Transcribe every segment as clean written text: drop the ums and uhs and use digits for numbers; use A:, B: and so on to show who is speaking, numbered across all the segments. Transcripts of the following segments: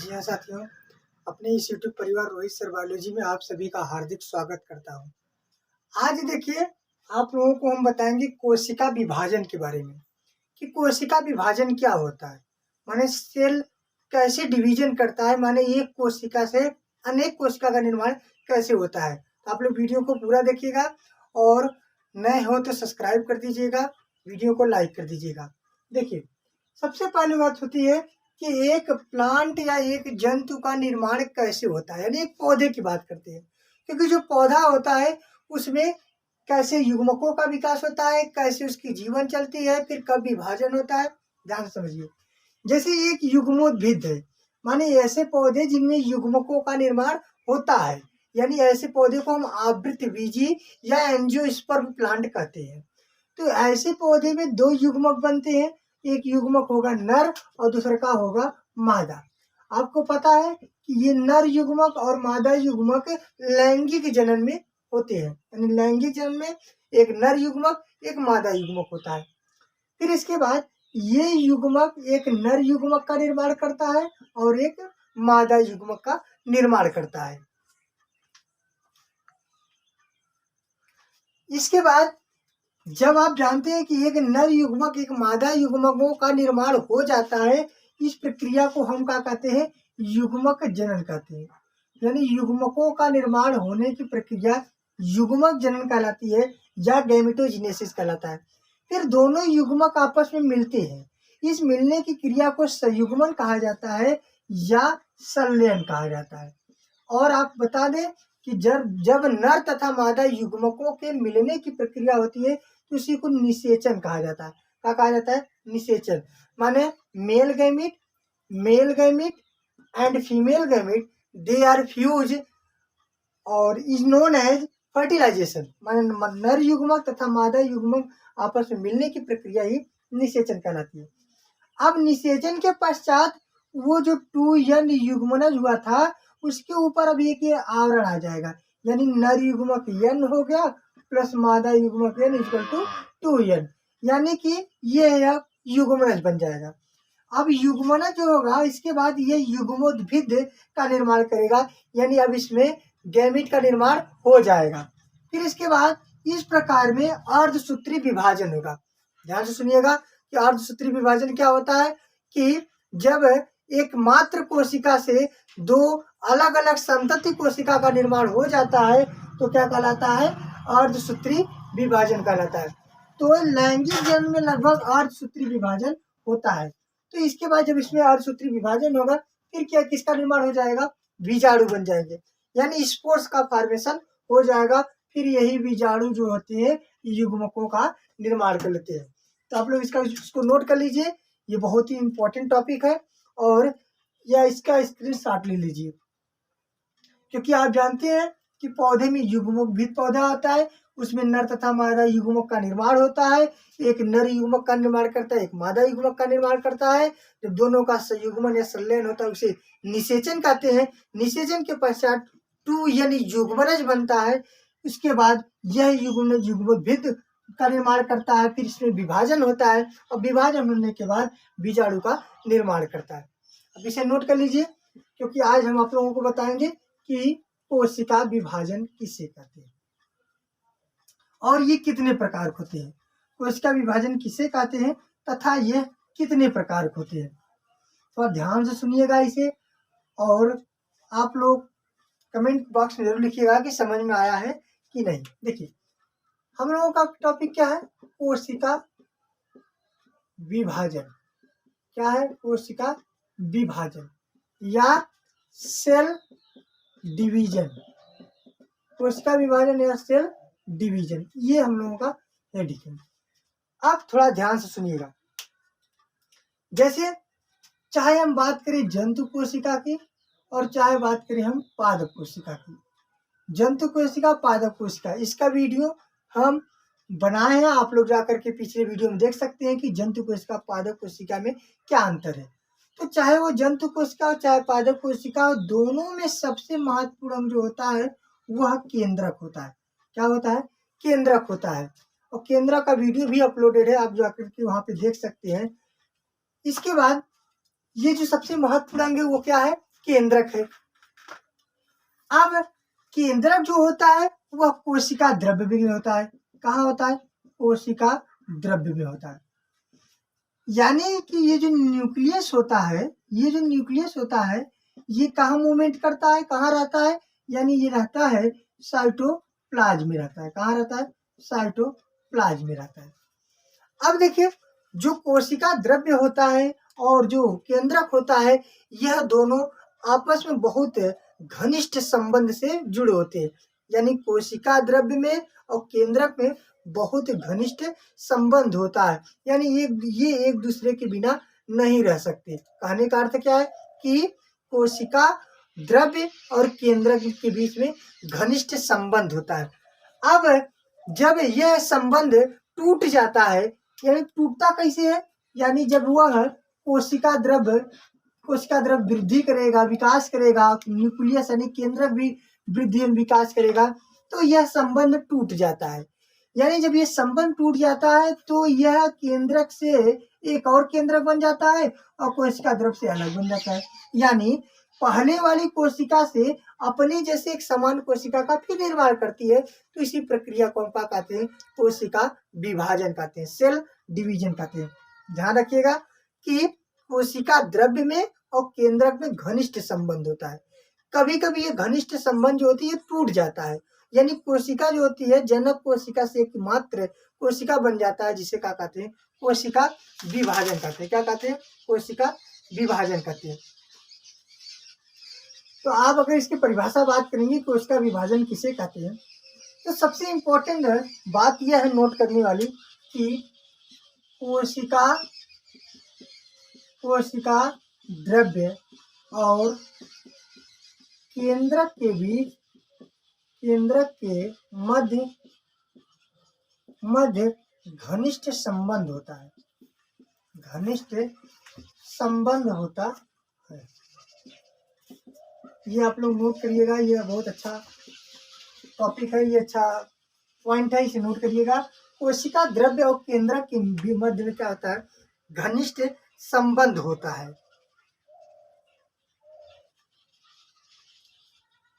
A: जी हाँ साथियों, अपने इस यूट्यूब परिवार रोहित सर बायोलॉजी में आप सभी का हार्दिक स्वागत करता हूँ। आज देखिए, आप लोगों को हम बताएंगे कोशिका विभाजन के बारे में कि कोशिका विभाजन क्या होता है। माने सेल कैसे डिवीजन करता है, माने एक कोशिका से अनेक कोशिका का निर्माण कैसे होता है। तो आप लोग वीडियो को पूरा देखिएगा और नए हो तो सब्सक्राइब कर दीजिएगा, वीडियो को लाइक कर दीजिएगा। देखिए, सबसे पहली बात होती है कि एक प्लांट या एक जंतु का निर्माण कैसे होता है, यानी एक पौधे की बात करते हैं। क्योंकि जो पौधा होता है उसमें कैसे युग्मकों का विकास होता है, कैसे उसकी जीवन चलती है, फिर कब विभाजन होता है, ध्यान से समझिए। जैसे एक युग्मोद्भिद है, माने ऐसे पौधे जिनमें युग्मकों का निर्माण होता है, यानी ऐसे पौधे को हम आवृतबीजी या एंजियोस्पर्म प्लांट कहते हैं। तो ऐसे पौधे में दो युग्मक बनते हैं, एक युग्मक होगा नर और दूसरा का होगा मादा। आपको पता है कि ये नर युग्मक और मादा युग्मक लैंगिक जनन में होते हैं, यानी लैंगिक जनन में एक नर युग्मक एक मादा युग्मक होता है। फिर इसके बाद ये युग्मक एक नर युग्मक का निर्माण करता है और एक मादा युग्मक का निर्माण करता है। इसके बाद जब आप जानते हैं कि एक नर युग्मक एक मादा युग्मकों का निर्माण हो जाता है, इस प्रक्रिया को हम क्या कहते हैं, युग्मक जनन कहते हैं। यानी युग्मकों का निर्माण होने की प्रक्रिया युग्मक जनन कहलाती है या गैमेटोजेनेसिस कहलाता है। फिर दोनों युग्मक आपस में मिलते हैं, इस मिलने की क्रिया को संयुग्मन कहा जाता है या संलयन कहा जाता है। और आप बता दें कि जब नर तथा मादा युग्मकों के मिलने की प्रक्रिया होती है तो उसी को निषेचन कहा जाता है। क्या कहा जाता है? निषेचन। माने male gamete and female gamete they are fuse और इज नोन एज फर्टिलाइजेशन। माने नर युग्मक तथा मादा युग्मक आपस में मिलने की प्रक्रिया ही निषेचन कहलाती है। अब निषेचन के पश्चात वो जो 2n युग्मनज हुआ था उसके ऊपर अब एक ये आवरण आ जाएगा, यानी नर युग्मक n हो गया प्लस मादा युग्मक n इक्वल टू 2n, यानी कि ये युग्मनज बन जाएगा। अब युग्मनज जो होगा इसके बाद ये युग्मोद्भिद का निर्माण करेगा, यानी अब इसमें गैमीट का निर्माण हो जाएगा। फिर इसके बाद इस प्रकार में अर्धसूत्री विभाजन होगा। ध्यान से सुनिएगा कि अर्धसूत्री विभाजन क्या होता है कि जब एक मात्र कोशिका से दो अलग अलग संतति कोशिका का निर्माण हो जाता है तो क्या कहलाता है? अर्धसूत्री विभाजन कहलाता है। तो लैंगिक जनन में लगभग अर्धसूत्री विभाजन होता है। तो इसके बाद जब इसमें अर्धसूत्री विभाजन होगा फिर क्या किसका निर्माण हो जाएगा? बीजाणु बन जाएंगे, यानी स्पोर्स का फॉर्मेशन हो जाएगा। फिर यही बीजाणु जो होते हैं युग्मकों का निर्माण कर लेते हैं। तो आप लोग इसको नोट कर लीजिए, ये बहुत ही इंपॉर्टेंट टॉपिक है और या इसका स्क्रीनशॉट ले लीजिए, क्योंकि आप जानते हैं कि पौधे में युग्मोद्भिद पौधा होता है, उसमें नर तथा मादा युग्मक का निर्माण होता है। एक नर युग्मक का निर्माण करता है, एक मादा युग्मक का निर्माण करता है। जब दोनों का संयुग्मन या संलयन होता है उसे निषेचन कहते हैं। निषेचन के पश्चात 2n युग्मनज बनता है। उसके बाद यह युग्मनज युग्मोद्भिद का निर्माण करता है, फिर इसमें विभाजन होता है और विभाजन होने के बाद बीजाणु का निर्माण करता है। अब इसे नोट कर लीजिए, क्योंकि आज हम आप लोगों को बताएंगे कि कोशिका विभाजन किसे कहते हैं और ये कितने प्रकार होते हैं। कोशिका विभाजन किसे कहते हैं तथा यह कितने प्रकार होते हैं, तो ध्यान से सुनिएगा इसे और आप लोग कमेंट बॉक्स में जरूर लिखिएगा कि समझ में आया है कि नहीं। देखिए, हम लोगों का टॉपिक क्या है? कोशिका विभाजन। क्या है? कोशिका विभाजन या सेल डिवीजन। कोशिका विभाजन या सेल डिवीजन, ये हम लोगों का हेडिंग है। अब थोड़ा ध्यान से सुनिएगा। जैसे चाहे हम बात करें जंतु कोशिका की और चाहे बात करें हम पादप कोशिका की, जंतु कोशिका पादप कोशिका, इसका वीडियो हम बनाए हैं। आप लोग जाकर के पिछले वीडियो में देख सकते हैं कि जंतु कोशिका पादप कोशिका में क्या अंतर है। तो चाहे वो जंतु कोशिका हो चाहे पादप कोशिका हो, दोनों में सबसे महत्वपूर्ण अंग जो होता है वह केंद्रक होता है। क्या होता है? केंद्रक होता है। और केंद्रक का वीडियो भी अपलोडेड है, आप जाकर के वहां पे देख सकते हैं। इसके बाद ये जो सबसे महत्वपूर्ण अंग है वो क्या है? केंद्रक है। अब केंद्रक जो होता है वह कोशिका द्रव्य में होता है। कहाँ होता है? कोशिका द्रव्य में होता है। यानी कि ये जो न्यूक्लियस होता है, ये कहाँ मूवमेंट करता है, कहाँ रहता है? यानी ये रहता है साइटोप्लाज्म में रहता है। कहाँ रहता है? साइटोप्लाज्म में रहता है। अब देखिए, जो कोशिका द्रव्य होता है और जो केंद्रक होता है, यह दोनों आपस में बहुत घनिष्ठ संबंध से जुड़े होते हैं। यानी कोशिका द्रव्य में और केंद्रक में बहुत घनिष्ठ संबंध होता है। यानी ये एक दूसरे के बिना नहीं रह सकते। कहने का अर्थ क्या है कि कोशिका द्रव्य और केंद्रक के बीच में घनिष्ठ संबंध होता है। अब जब यह संबंध टूट जाता है, यानी टूटता कैसे है? यानी जब वह कोशिका द्रव्य वृद्धि करेगा, विकास करेगा, न्यूक्लियस यानी केंद्रक भी वृद्धि एवं विकास करेगा, तो यह संबंध टूट जाता है। यानी जब ये संबंध टूट जाता है तो यह केंद्रक से एक और केंद्रक बन जाता है और कोशिका द्रव्य से अलग बन जाता है। यानी पहले वाली कोशिका से अपने जैसे एक समान कोशिका का फिर निर्माण करती है। तो इसी प्रक्रिया को हम क्या कहते हैं? कोशिका विभाजन कहते हैं, सेल डिवीजन कहते हैं। ध्यान रखिएगा कि कोशिका द्रव्य में और केंद्रक में घनिष्ठ संबंध होता है। कभी कभी ये घनिष्ठ संबंध जो होती है टूट जाता है। यानी कोशिका जो होती है जनक कोशिका से एक मात्र कोशिका बन जाता है, जिसे क्या कहते हैं? कोशिका विभाजन कहते हैं। क्या कहते हैं? कोशिका विभाजन कहते हैं। तो आप अगर इसकी परिभाषा बात करेंगे कोशिका विभाजन किसे कहते हैं, तो सबसे इम्पोर्टेंट बात यह है नोट करने वाली कि कोशिका द्रव्य और केंद्रक के मध्य घनिष्ठ संबंध होता है। ये आप लोग नोट करिएगा, ये बहुत अच्छा टॉपिक है, ये अच्छा पॉइंट है, इसे नोट करिएगा। कोशिका द्रव्य और केंद्रक के मध्य में क्या होता है? घनिष्ठ संबंध होता है।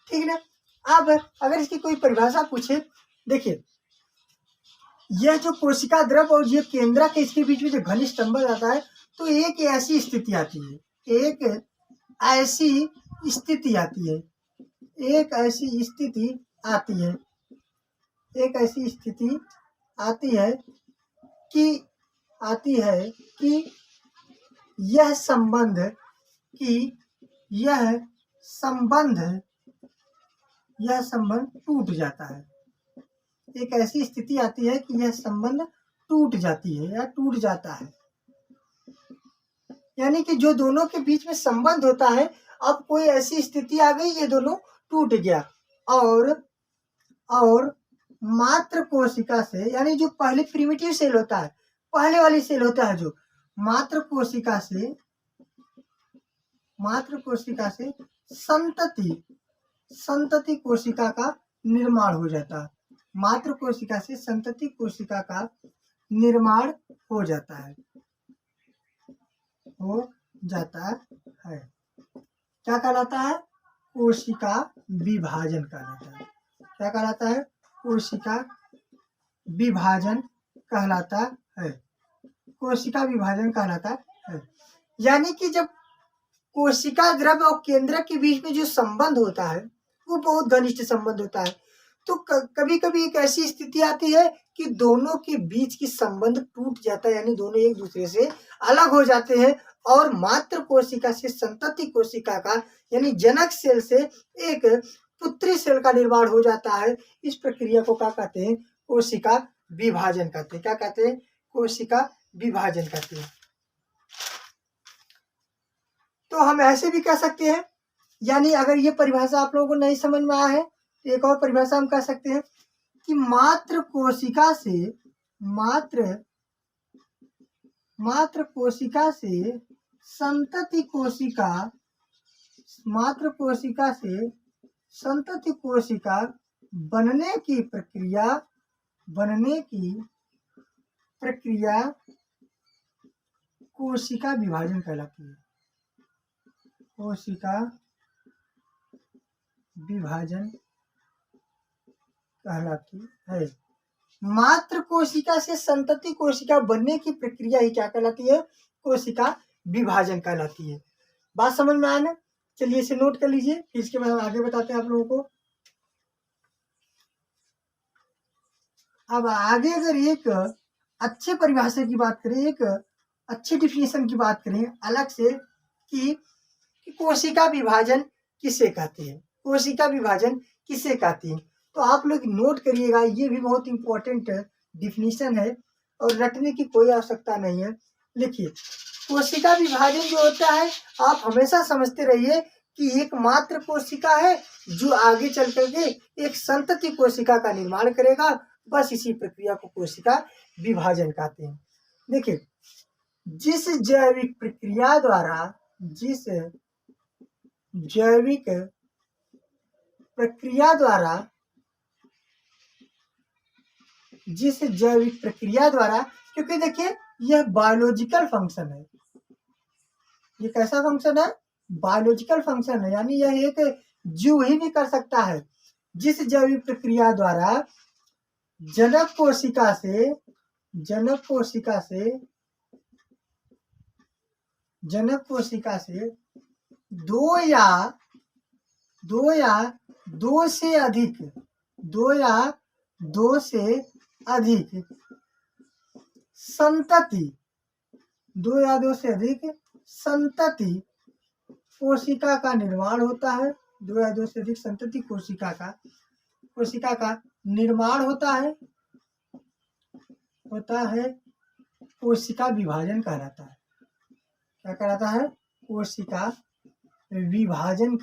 A: ठीक है ना। अब अगर इसकी कोई परिभाषा पूछे, देखिए यह जो कोशिका द्रव्य और ये केंद्रक के इसके बीच में जो घनिष्ठ संबंध आता है, तो एक ऐसी स्थिति आती है कि यह संबंध टूट जाता है। एक ऐसी स्थिति आती है कि यह संबंध टूट जाता है। यानी कि जो दोनों के बीच में संबंध होता है, अब कोई ऐसी स्थिति आ गई, ये दोनों टूट गया और मात्र कोशिका से, यानी जो पहले प्रिमिटिव सेल होता है, पहले वाली सेल होता है, जो मात्र कोशिका से संतति कोशिका का निर्माण हो जाता है। मात्र कोशिका से संतति कोशिका का निर्माण हो जाता है। क्या कहलाता है? कोशिका विभाजन कहलाता है। क्या कहलाता है? कोशिका विभाजन कहलाता है। कोशिका विभाजन कहलाता है। यानी कि जब कोशिका द्रव्य और केंद्रक के बीच में जो संबंध होता है वो बहुत घनिष्ठ संबंध होता है। तो कभी कभी एक ऐसी स्थिति आती है कि दोनों के बीच की संबंध टूट जाता है, यानी दोनों एक दूसरे से अलग हो जाते हैं और मात्र कोशिका से संतति कोशिका का, यानी जनक सेल से एक पुत्री सेल का निर्माण हो जाता है। इस प्रक्रिया को क्या कहते हैं? कोशिका विभाजन कहते हैं। क्या कहते हैं? कोशिका विभाजन कहते हैं। तो हम ऐसे भी कह सकते हैं, यानी अगर ये परिभाषा आप लोगों को नहीं समझ में आया है तो एक और परिभाषा हम कह सकते हैं कि मात्र कोशिका से संतति कोशिका बनने की प्रक्रिया कोशिका विभाजन कहलाती है। कोशिका विभाजन कहलाती है। मात्र कोशिका से संतति कोशिका बनने की प्रक्रिया ही क्या कहलाती है? कोशिका विभाजन कहलाती है। बात समझ में आया ना? चलिए इसे नोट कर लीजिए, फिर इसके बाद हम आगे बताते हैं आप लोगों को। अब आगे अगर एक अच्छे परिभाषा की बात करें, एक अच्छी डिफिनेशन की बात करें अलग से कि कोशिका विभाजन किसे कहते हैं, कोशिका विभाजन किसे कहते हैं, तो आप लोग नोट करिएगा, ये भी बहुत इंपॉर्टेंट डिफिनेशन है और रटने की कोई आवश्यकता नहीं है। लिखिए, कोशिका विभाजन जो होता है, आप हमेशा समझते रहिए कि एक मात्र कोशिका है जो आगे चल करके एक संतति कोशिका का निर्माण करेगा। बस इसी प्रक्रिया को कोशिका विभाजन कहते हैं। देखिए, जिस जैविक प्रक्रिया द्वारा जिस जैविक प्रक्रिया द्वारा क्योंकि देखिए यह बायोलॉजिकल फंक्शन है, ये कैसा फंक्शन है? बायोलॉजिकल फंक्शन है, यानी यह एक जीव ही भी कर सकता है। जिस जैविक प्रक्रिया द्वारा जनक कोशिका से दो से अधिक संतति कोशिका का निर्माण होता है। 2 या 2 से अधिक संतति कोशिका का निर्माण होता है कोशिका विभाजन कहलाता है। क्या कहलाता है? कोशिका विभाजन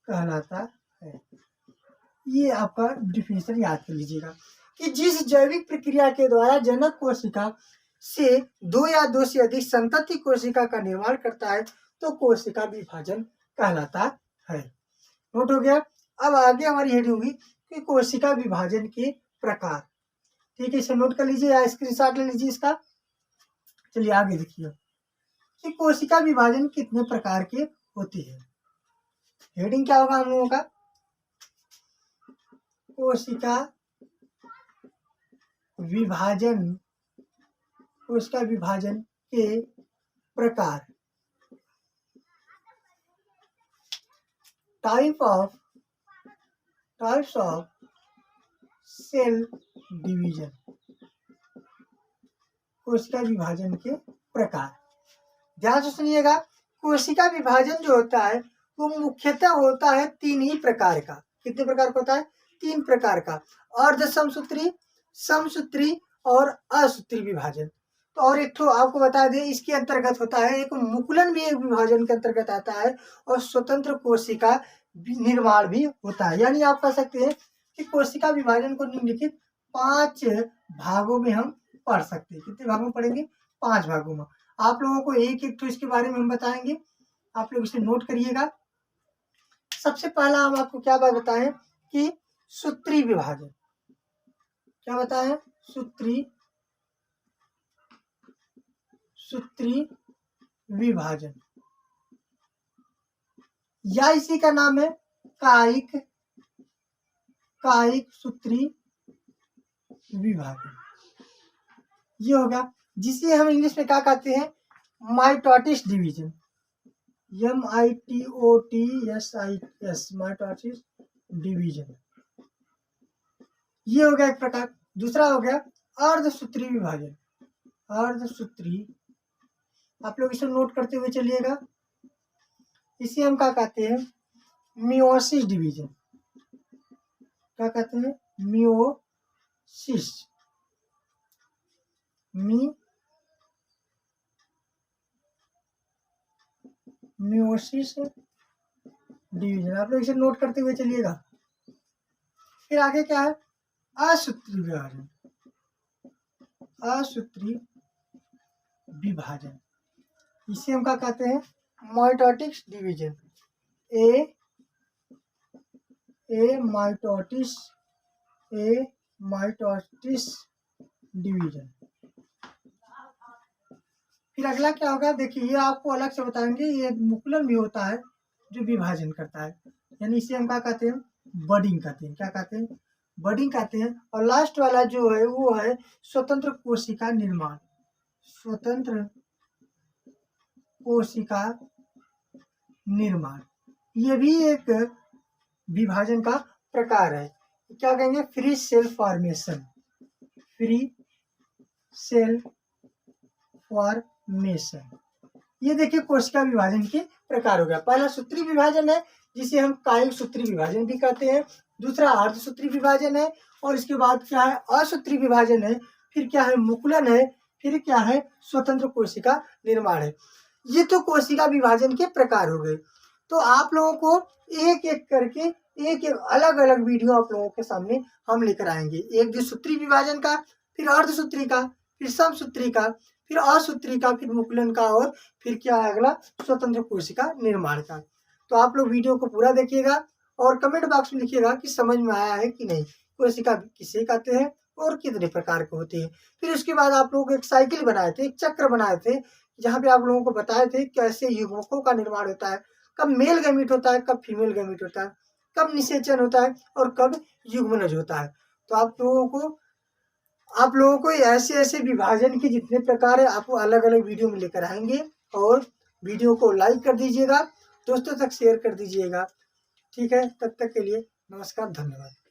A: कहलाता है। ये आपका डिफिनेशन याद कर लीजिएगा कि जिस जैविक प्रक्रिया के द्वारा जनक कोशिका से 2 या 2 से अधिक संतति कोशिका का निर्माण करता है तो कोशिका विभाजन कहलाता है। नोट हो गया? अब आगे हमारी हेडिंग होगी कि कोशिका विभाजन के प्रकार। ठीक है, इसे नोट कर लीजिए या स्क्रीनशॉट ले लीजिए इसका। चलिए आगे देखिए कि कोशिका विभाजन कितने प्रकार के होते हैं। हेडिंग क्या होगा हम लोगों का? कोशिका विभाजन के प्रकार। Types of cell division. कोशिका विभाजन के प्रकार, ध्यान से सुनिएगा। कोशिका विभाजन जो होता है वो मुख्यतः होता है 3 ही प्रकार का। कितने प्रकार का होता है? 3 प्रकार का। अर्ध समसूत्री, समसूत्री और असूत्री विभाजन। तो और एक तो आपको बता दें इसके अंतर्गत होता है एक मुकुलन भी एक विभाजन के अंतर्गत आता है और स्वतंत्र कोशिका निर्माण भी होता है। यानी आप कह सकते हैं कि कोशिका विभाजन को निम्नलिखित 5 भागों में हम पढ़ सकते हैं। कितने भागों में पढ़ेंगे? 5 भागों में। आप लोगों को एक एक तो इसके बारे में हम बताएंगे, आप लोग इसे नोट करिएगा। सबसे पहला हम आपको क्या बात बताएं कि सूत्री विभाजन। क्या बताएं? सूत्री विभाजन, या इसी का नाम है कायिक सूत्री विभाजन। ये होगा जिसे हम इंग्लिश में क्या कहते हैं? Mitosis division. MITOTSIS, mitosis division. ये हो गया एक प्रकार। दूसरा हो गया अर्धसूत्री विभाजन। अर्धसूत्री, आप लोग इसे नोट करते हुए चलिएगा। इसे हम क्या कहते हैं? Meiosis division. क्या कहते हैं? Meiosis division. आप लोग इसे नोट करते हुए चलिएगा। फिर आगे क्या है? असूत्री विभाजन। असूत्री विभाजन, इसे हम क्या कहते हैं? Mitosis division. माइटोटिस डिवीजन। फिर अगला क्या होगा? देखिए ये आपको अलग से बताएंगे। ये मुकुलन भी होता है जो विभाजन करता है, यानी इसे हम क्या कहते हैं, बडिंग कहते हैं। क्या कहते हैं, बडिंग कहते हैं। और लास्ट वाला जो है वो है स्वतंत्र कोशिका निर्माण। स्वतंत्र कोशिका निर्माण, ये भी एक विभाजन का प्रकार है। क्या कहेंगे, free cell formation. Free cell formation, ये देखिए कोशिका विभाजन के प्रकार हो गया। पहला सूत्री विभाजन है जिसे हम कायिक सूत्री विभाजन भी कहते हैं। दूसरा अर्धसूत्री विभाजन है, और इसके बाद क्या है, असूत्री विभाजन है। फिर क्या है, मुकुलन है। फिर क्या है, स्वतंत्र कोशिका निर्माण है। ये तो कोशिका विभाजन के प्रकार हो गए। तो आप लोगों को एक एक करके एक एक अलग अलग वीडियो आप लोगों के सामने हम लेकर आएंगे। एक द्विसूत्री विभाजन का, फिर अर्धसूत्री का, फिर समसूत्री का, फिर असूत्री का, फिर मुकुलन का, और फिर क्या है अगला, स्वतंत्र कोशिका निर्माण का। तो आप लोग वीडियो को पूरा देखिएगा और कमेंट बॉक्स में लिखिएगा कि समझ में आया है कि नहीं, कोशिका किसे कहते हैं और कितने प्रकार के होते हैं। फिर उसके बाद आप लोग एक साइकिल बनाए थे, एक चक्र बनाए थे, जहाँ पे आप लोगों को बताए थे कैसे युग्मकों का निर्माण होता है, कब मेल गैमीट होता है, कब फीमेल गैमीट होता है, कब निषेचन होता है और कब युग्मनज होता है। तो आप लोगों को ऐसे ऐसे विभाजन के जितने प्रकार है आपको अलग अलग वीडियो में लेकर आएंगे। और वीडियो को लाइक कर दीजिएगा, दोस्तों तक शेयर कर दीजिएगा। ठीक है, तब तक के लिए नमस्कार, धन्यवाद।